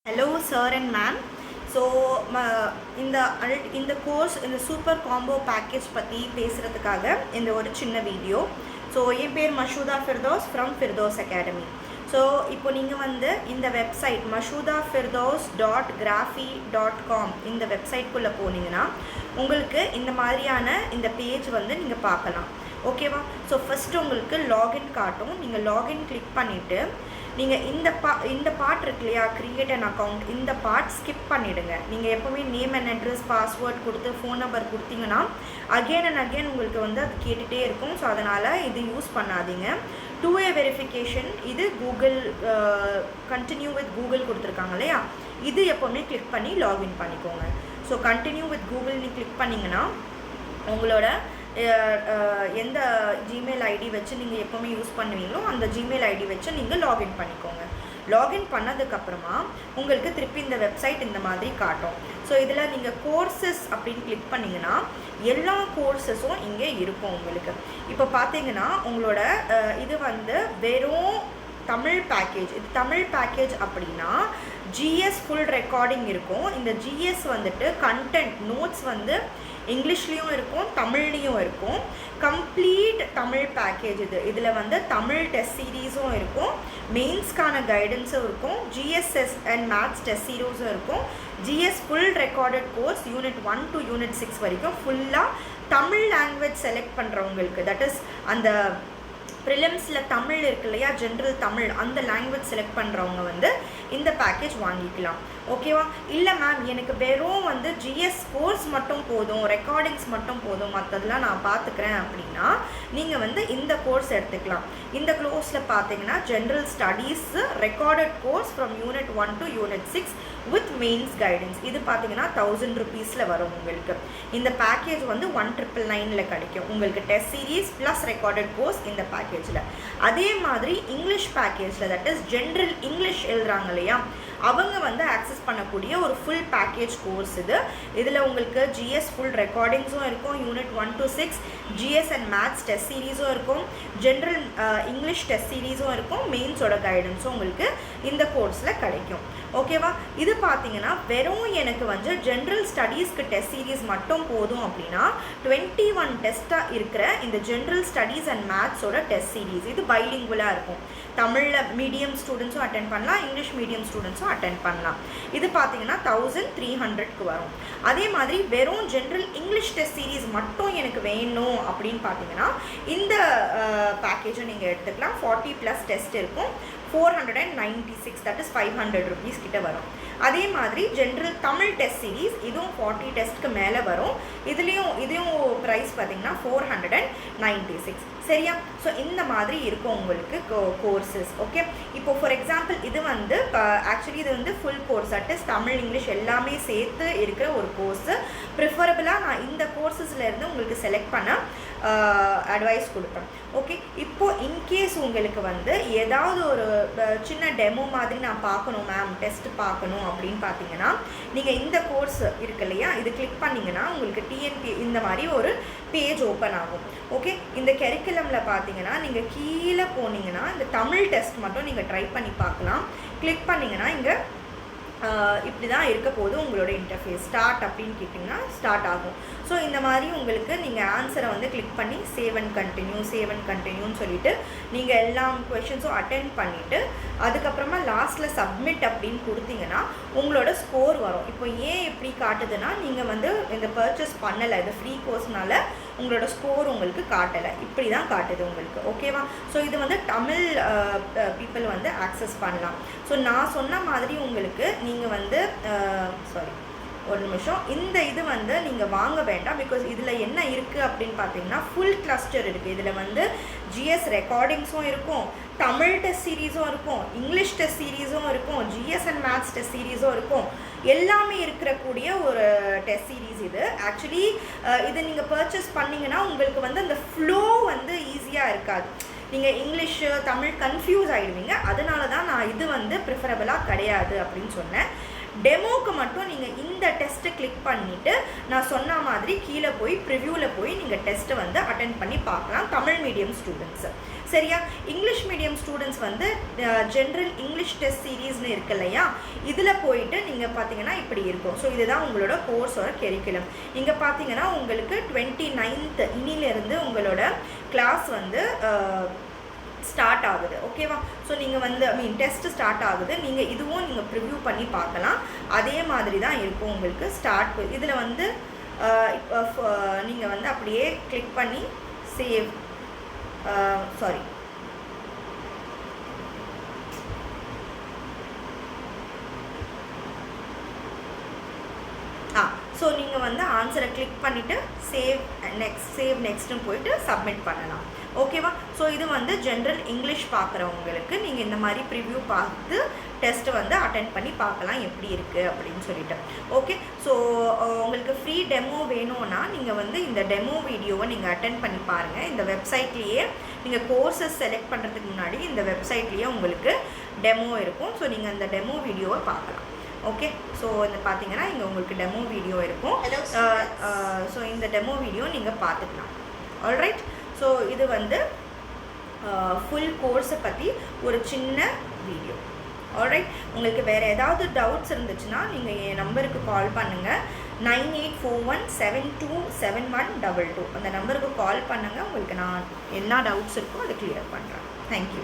Hello sir and ma'am. So இந்த course இந்த super combo package பற்றி பேசுகிறதுக்காக இந்த ஒரு சின்ன வீடியோ. ஸோ என் பேர் மஷூதா ஃபிர்தோஸ் ஃப்ரம் ஃபிர்தோஸ் அகாடமி. ஸோ இப்போ நீங்கள் வந்து இந்த வெப்சைட் mashudaFirdoz.graphy.com இந்த வெப்சைட்குள்ளே போனீங்கன்னா உங்களுக்கு இந்த மாதிரியான இந்த பேஜ் வந்து நீங்கள் பார்க்கலாம். ஓகேவா? ஸோ ஃபஸ்ட்டு உங்களுக்கு லாகின் காட்டும். நீங்கள் லாகின் கிளிக் பண்ணிவிட்டு நீங்கள் இந்த பார்ட் இருக்கு இல்லையா, க்ரியேட் அன் அக்கௌண்ட், இந்த பார்ட் ஸ்கிப் பண்ணிவிடுங்க. நீங்கள் எப்போவுமே நேம் அண்ட் அட்ரஸ் பாஸ்வேர்ட் கொடுத்து ஃபோன் நம்பர் கொடுத்தீங்கன்னா அகெயின் அண்ட் அகெயின் உங்களுக்கு வந்து அது கேட்டுகிட்டே இருக்கும். ஸோ அதனால் இது யூஸ் பண்ணாதீங்க. 2A வெரிஃபிகேஷன், இது கூகுள் கண்டினியூ வித் கூகுள் கொடுத்துருக்காங்க இல்லையா, இது எப்போவுமே கிளிக் பண்ணி லாகின் பண்ணிக்கோங்க. ஸோ கண்டினியூ வித் கூகுள் நீ கிளிக் பண்ணிங்கன்னா உங்களோட எந்த ஜிமெயில் ஐடி வச்சு நீங்கள் எப்போவுமே யூஸ் பண்ணுவீங்களோ அந்த ஜிமெயில் ஐடி வச்சு நீங்கள் லாகின் பண்ணிக்கோங்க. லாகின் பண்ணதுக்கப்புறமா உங்களுக்கு திருப்பி இந்த வெப்சைட் இந்த மாதிரி காட்டும். ஸோ இதில் நீங்கள் கோர்சஸ் அப்படின்னு கிளிக் பண்ணிங்கன்னா எல்லா கோர்சஸும் இங்கே இருக்கும் உங்களுக்கு. இப்போ பார்த்தீங்கன்னா உங்களோட இது வந்து வெறும் தமிழ் பேக்கேஜ். இது தமிழ் பேக்கேஜ் அப்படின்னா ஜிஎஸ் ஃபுல் ரெக்கார்டிங் இருக்கும். இந்த ஜிஎஸ் வந்துட்டு கண்டென்ட் நோட்ஸ் வந்து இங்கிலீஷ்லேயும் இருக்கும் தமிழ்லேயும் இருக்கும். கம்ப்ளீட் தமிழ் பேக்கேஜ் இது. இதில் வந்து தமிழ் டெஸ்ட் சீரீஸும் இருக்கும், மெயின்ஸ்க்கான கைடன்ஸும் இருக்கும், ஜிஎஸ்எஸ் அண்ட் மேத்ஸ் டெஸ்ட் சீரீஸும் இருக்கும், GS full recorded course unit 1 to unit 6 வரைக்கும் ஃபுல்லாக தமிழ் லாங்குவேஜ் செலக்ட் பண்ணுறவங்களுக்கு, தட் இஸ் அந்த ப்ரிலிம்ஸில் தமிழ் இருக்கு இல்லையா, ஜென்ரல் தமிழ், அந்த லாங்குவேஜ் செலக்ட் பண்ணுறவங்க வந்து இந்த பேக்கேஜ் வாங்கிக்கலாம். ஓகேவா? இல்லை மேம் எனக்கு வெறும் வந்து ஜிஎஸ் கோர்ஸ் மட்டும் போதும், ரெக்கார்டிங்ஸ் மட்டும் போதும், மற்றதெல்லாம் நான் பார்த்துக்கிறேன் அப்படின்னா நீங்கள் வந்து இந்த கோர்ஸ் எடுத்துக்கலாம். இந்த கோர்ஸில் பார்த்தீங்கன்னா general studies recorded course from unit 1 to unit 6 with mains guidance. இது பார்த்தீங்கன்னா 1000 rupeesல வரும் உங்களுக்கு. இந்த பேக்கேஜ் வந்து 1999 கிடைக்கும் உங்களுக்கு. Test series plus recorded course இந்த பேக்கேஜில். அதே மாதிரி இங்கிலீஷ் பேக்கேஜில், தட் இஸ் ஜென்ரல் இங்கிலீஷ் எழுதுறாங்க இல்லையா, அவங்க வந்து ஆக்சஸ் பண்ணக்கூடிய ஒரு ஃபுல் பேக்கேஜ் கோர்ஸ் இது. இதில் உங்களுக்கு ஜிஎஸ் ஃபுல் ரெக்கார்டிங்ஸும் இருக்கும், unit 1 to 6 GS and maths test சீரீஸும் இருக்கும், ஜென்ரல் இங்கிலீஷ் டெஸ்ட் சீரீஸும் இருக்கும், மெயின்ஸோட கைடன்ஸும் உங்களுக்கு இந்த கோர்ஸில் கிடைக்கும். ஓகேவா? இது பார்த்தீங்கன்னா வெறும் எனக்கு வந்து ஜென்ரல் ஸ்டடீஸ்க்கு டெஸ்ட் சீரீஸ் மட்டும் போதும் அப்படின்னா 21 டெஸ்ட்டாக இருக்கிற இந்த ஜென்ரல் ஸ்டடீஸ் அண்ட் மேத்ஸோட டெஸ்ட் சீரீஸ், இது பைலிங்குவலாக இருக்கும். தமிழில் மீடியம் ஸ்டூடெண்ட்ஸும் அட்டென்ட் பண்ணலாம், இங்கிலீஷ் மீடியம் ஸ்டூடெண்ட்ஸும் அட்டென்ட் பண்ணலாம். இது பார்த்தீங்கன்னா 1300க்கு வரும். அதே மாதிரி வெறும் ஜென்ரல் இங்கிலீஷ் டெஸ்ட் சீரீஸ் மட்டும் எனக்கு வேணும் அப்படின்னு பார்த்தீங்கன்னா இந்த பேக்கேஜை நீங்கள் எடுத்துக்கலாம். 40+ டெஸ்ட் இருக்கும், 496, தட் இஸ் 500 rupees கிட்ட வரும். அதே மாதிரி ஜென்ரல் தமிழ் டெஸ்ட் சீரீஸ், இதுவும் 40 டெஸ்ட்க்கு மேலே வரும். இதையும் ப்ரைஸ் பார்த்தீங்கன்னா 496. சரியா? ஸோ இந்த மாதிரி இருக்கும் உங்களுக்கு கோர்சஸ். ஓகே, இப்போ ஃபார் எக்ஸாம்பிள் இது வந்து ஆக்சுவலி இது வந்து full course, that is Tamil English எல்லாமே சேர்த்து இருக்கிற ஒரு கோர்ஸு. ப்ரிஃபரபிளாக நான் இந்த கோர்சஸ்லேருந்து உங்களுக்கு செலக்ட் பண்ண அட்வைஸ் கொடுப்பேன். ஓகே, இப்போது இன்கேஸ் உங்களுக்கு வந்து ஏதாவது ஒரு சின்ன டெமோ மாதிரி நான் பார்க்கணும் மேம், டெஸ்ட் பார்க்கணும் அப்படின்னு பார்த்தீங்கன்னா நீங்கள் இந்த கோர்ஸ் இருக்கு இல்லையா, இது கிளிக் பண்ணிங்கன்னா உங்களுக்கு டிஎன்பி இந்த மாதிரி ஒரு பேஜ் ஓப்பன் ஆகும். ஓகே, இந்த கரிக்குலமில் பார்த்தீங்கன்னா நீங்கள் கீழே போனீங்கன்னா இந்த தமிழ் டெஸ்ட் மட்டும் நீங்கள் ட்ரை பண்ணி பார்க்கலாம். கிளிக் பண்ணிங்கன்னா இங்கே இப்படி தான் இருக்க போது உங்களோட இன்டர்ஃபேஸ். ஸ்டார்ட் அப்படின்னு கேட்டிங்கன்னா ஸ்டார்ட் ஆகும். ஸோ இந்த மாதிரி உங்களுக்கு நீங்கள் ஆன்சரை வந்து கிளிக் பண்ணி சேவ் அண்ட் கண்டினியூன்னு சொல்லிவிட்டு நீங்கள் எல்லா கொஷின்ஸும் அட்டென்ட் பண்ணிவிட்டு அதுக்கப்புறமா லாஸ்ட்டில் சப்மிட் அப்படின்னு கொடுத்தீங்கன்னா உங்களோட ஸ்கோர் வரும். இப்போ ஏன் இப்படி காட்டுதுன்னா நீங்கள் வந்து இந்த பர்ச்சேஸ் பண்ணலை, இது ஃப்ரீ கோர்ஸ்னால உங்களோட ஸ்கோர் உங்களுக்கு காட்டலை, இப்படி தான் காட்டுது உங்களுக்கு. ஓகேவா? ஸோ இது வந்து தமிழ் பீப்புள் வந்து ஆக்சஸ் பண்ணலாம். ஸோ நான் சொன்ன மாதிரி உங்களுக்கு நீங்கள் வந்து ஒரு நிமிஷம், இந்த இது வந்து நீங்கள் வாங்க வேண்டாம். பிகாஸ் இதில் என்ன இருக்குது அப்படின்னு பார்த்தீங்கன்னா ஃபுல் கிளஸ்டர் இருக்குது. இதில் வந்து ஜிஎஸ் ரெக்கார்டிங்ஸும் இருக்கும், தமிழ் டெஸ்ட் சீரீஸும் இருக்கும், இங்கிலீஷ் டெஸ்ட் சீரீஸும் இருக்கும், ஜிஎஸ் அண்ட் மேத்ஸ் டெஸ்ட் சீரீஸும் இருக்கும், எல்லாமே இருக்கக்கூடிய ஒரு டெஸ்ட் சீரீஸ் இது. ஆக்சுவலி இது நீங்கள் பர்ச்சேஸ் பண்ணிங்கன்னா உங்களுக்கு வந்து அந்த ஃப்ளோ வந்து ஈஸியாக இருக்காது. நீங்கள் இங்கிலீஷு தமிழ் கன்ஃபியூஸ் ஆகிடுவீங்க. அதனால தான் நான் இது வந்து ப்ரிஃபரபிளாக கிடையாது அப்படின்னு சொன்னேன். டெமோக்கு மட்டும் நீங்கள் இந்த டெஸ்ட்டை கிளிக் பண்ணிவிட்டு நான் சொன்ன மாதிரி கீழே போய் ப்ரிவ்யூவில் போய் நீங்கள் டெஸ்ட்டை வந்து அட்டென்ட் பண்ணி பார்க்கலாம் தமிழ் மீடியம் ஸ்டூடெண்ட்ஸு. சரியா? இங்கிலீஷ் மீடியம் ஸ்டூடெண்ட்ஸ் வந்து ஜென்ரல் இங்கிலீஷ் டெஸ்ட் சீரீஸ்னு இருக்கு இல்லையா, இதில் போயிட்டு நீங்கள் பார்த்தீங்கன்னா இப்படி இருக்கும். ஸோ இதுதான் உங்களோட கோர்ஸோட கெரிக்குலம். இங்கே பார்த்தீங்கன்னா உங்களுக்கு 29th இனிலேருந்து உங்களோட கிளாஸ் வந்து ஸ்டார்ட் ஆகுது. ஓகேவா? ஸோ நீங்கள் வந்து டெஸ்ட்டு ஸ்டார்ட் ஆகுது. நீங்கள் இதுவும் நீங்கள் ப்ரிவ்யூ பண்ணி பார்க்கலாம். அதே மாதிரி தான் இருக்கும் உங்களுக்கு ஸ்டார்ட். இதில் வந்து நீங்கள் வந்து அப்படியே கிளிக் பண்ணி சேவ் சாரி ஸோ நீங்கள் வந்து ஆன்சரை கிளிக் பண்ணிவிட்டு சேவ் நெக்ஸ்ட்டுன்னு போயிட்டு சப்மிட் பண்ணலாம். ஓகேவா? ஸோ இது வந்து ஜென்ரல் இங்கிலீஷ் பார்க்குறவங்களுக்கு நீங்கள் இந்த மாதிரி ப்ரிவ்யூ பார்த்து டெஸ்ட்டு வந்து அட்டென்ட் பண்ணி பார்க்கலாம் எப்படி இருக்குது அப்படின்னு சொல்லிட்டு. ஓகே, ஸோ உங்களுக்கு ஃப்ரீ டெமோ வேணும்னா நீங்கள் வந்து இந்த டெமோ வீடியோவை நீங்கள் அட்டென்ட் பண்ணி பாருங்கள். இந்த வெப்சைட்லேயே நீங்கள் கோர்சஸ் செலக்ட் பண்ணுறதுக்கு முன்னாடி இந்த வெப்சைட்லேயே உங்களுக்கு டெமோ இருக்கும். ஸோ நீங்கள் அந்த டெமோ வீடியோவை பார்க்கலாம். ஓகே, ஸோ இந்த பார்த்தீங்கன்னா இங்கே உங்களுக்கு டெமோ வீடியோ இருக்கும். ஸோ இந்த டெமோ வீடியோ நீங்கள் பார்த்துக்கலாம். ஆல்ரைட், ஸோ இது வந்து ஃபுல் கோர்ஸை பற்றி ஒரு சின்ன வீடியோ. ஆல்ரைட், உங்களுக்கு வேறு ஏதாவது டவுட்ஸ் இருந்துச்சுன்னா நீங்கள் என் நம்பருக்கு கால் பண்ணுங்கள். 9841727122 அந்த நம்பருக்கு கால் பண்ணுங்கள். உங்களுக்கு நான் என்ன டவுட்ஸ் இருக்கோ அதை கிளியர் பண்ணுறேன். தேங்க்யூ.